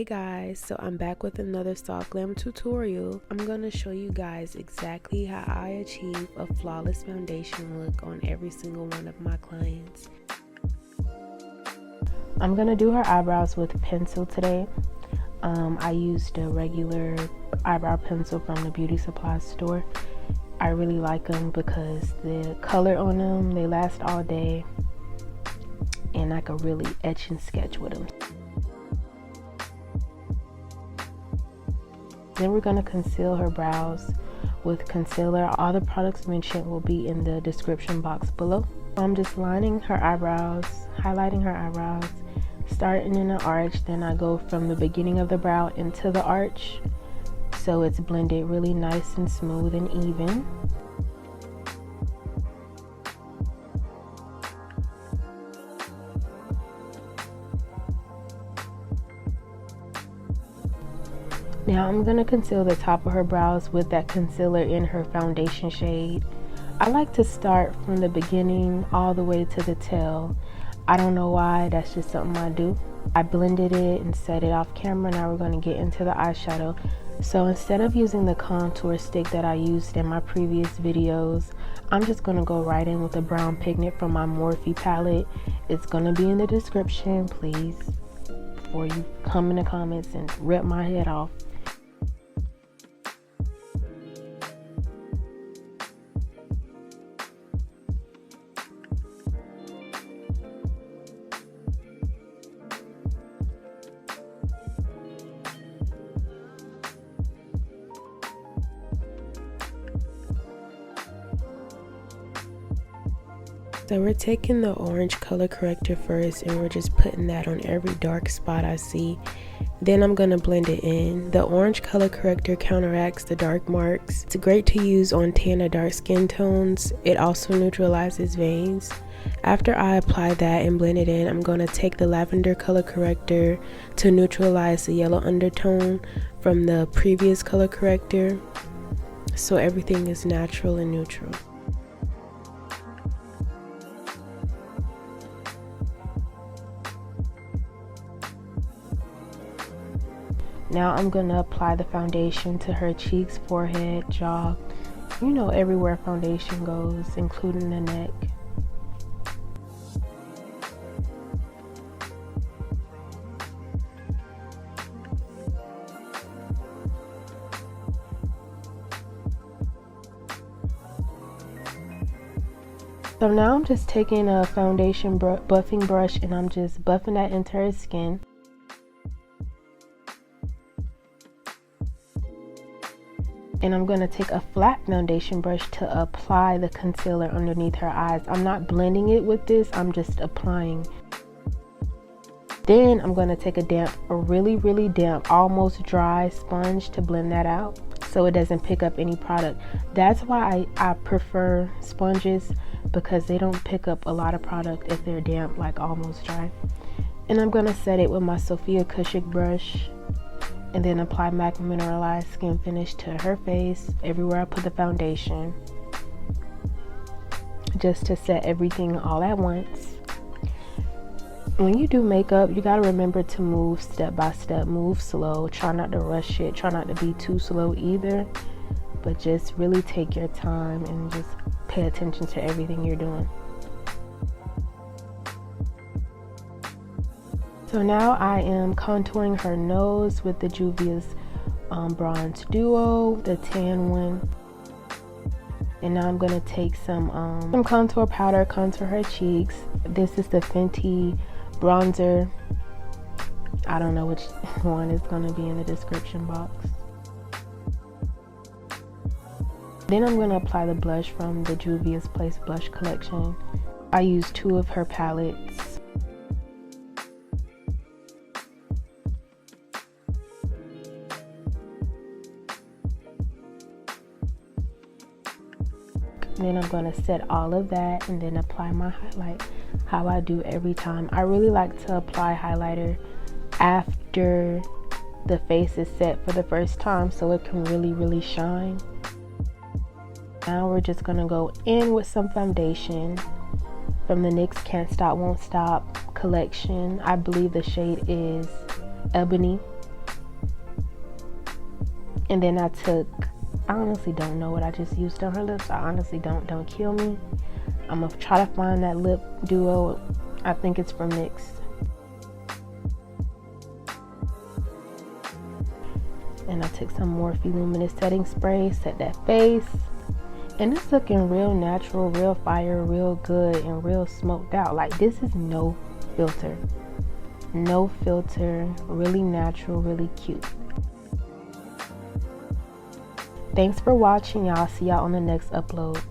Hey guys, so I'm back with another Soft Glam tutorial. I'm going to show you guys exactly how I achieve a flawless foundation look on every single one of my clients. I'm going to do her eyebrows with pencil today. I used a regular eyebrow pencil from the beauty supply store. I really like them because the color on them, they last all day, and I can really etch and sketch with them. Then we're going to conceal her brows with concealer. All the products mentioned will be in the description box below. I'm just lining her eyebrows, highlighting her eyebrows, starting in an arch. Then I go from the beginning of the brow into the arch, so it's blended really nice and smooth and even. Now I'm going to conceal the top of her brows with that concealer in her foundation shade. I like to start from the beginning all the way to the tail. I don't know why, that's just something I do. I blended it and set it off camera. Now we're going to get into the eyeshadow. So instead of using the contour stick that I used in my previous videos, I'm just going to go right in with a brown pigment from my Morphe palette. It's going to be in the description, please, before you come in the comments and rip my head off. So we're taking the orange color corrector first, and we're just putting that on every dark spot I see. Then I'm going to blend it in. The orange color corrector counteracts the dark marks. It's great to use on tan or dark skin tones. It also neutralizes veins. After I apply that and blend it in, I'm going to take the lavender color corrector to neutralize the yellow undertone from the previous color corrector, so everything is natural and neutral. Now I'm going to apply the foundation to her cheeks, forehead, jaw, you know, everywhere foundation goes, including the neck. So now I'm just taking a foundation buffing brush and I'm just buffing that into her skin. And I'm going to take a flat foundation brush to apply the concealer underneath her eyes. I'm not blending it with this, I'm just applying. Then I'm going to take a really damp, almost dry sponge to blend that out so it doesn't pick up any product. That's why I prefer sponges, because they don't pick up a lot of product if they're damp, like almost dry. And I'm going to set it with my Sophia Kushik brush, and then apply MAC Mineralized Skin Finish to her face, everywhere I put the foundation, just to set everything all at once. When you do makeup, you gotta remember to move step by step, move slow, try not to rush it, try not to be too slow either, but just really take your time and just pay attention to everything you're doing. So now I am contouring her nose with the Juvia's Bronze Duo, the tan one. And now I'm going to take some contour powder, contour her cheeks. This is the Fenty bronzer. I don't know which one is going to be in the description box. Then I'm going to apply the blush from the Juvia's Place Blush Collection. I used 2 of her palettes. Then I'm going to set all of that and then apply my highlight, how I do every time. I really like to apply highlighter after the face is set for the first time, so it can really shine. Now we're just going to go in with some foundation from the NYX Can't Stop Won't Stop collection. I believe the shade is Ebony. And then I honestly don't know what I just used on her lips. I honestly don't kill me. I'm gonna try to find that lip duo. I think it's from NYX. And I took some Morphe Luminous Setting Spray, set that face. And it's looking real natural, real fire, real good, and real smoked out. Like, this is no filter. No filter, really natural, really cute. Thanks for watching, y'all. See y'all on the next upload.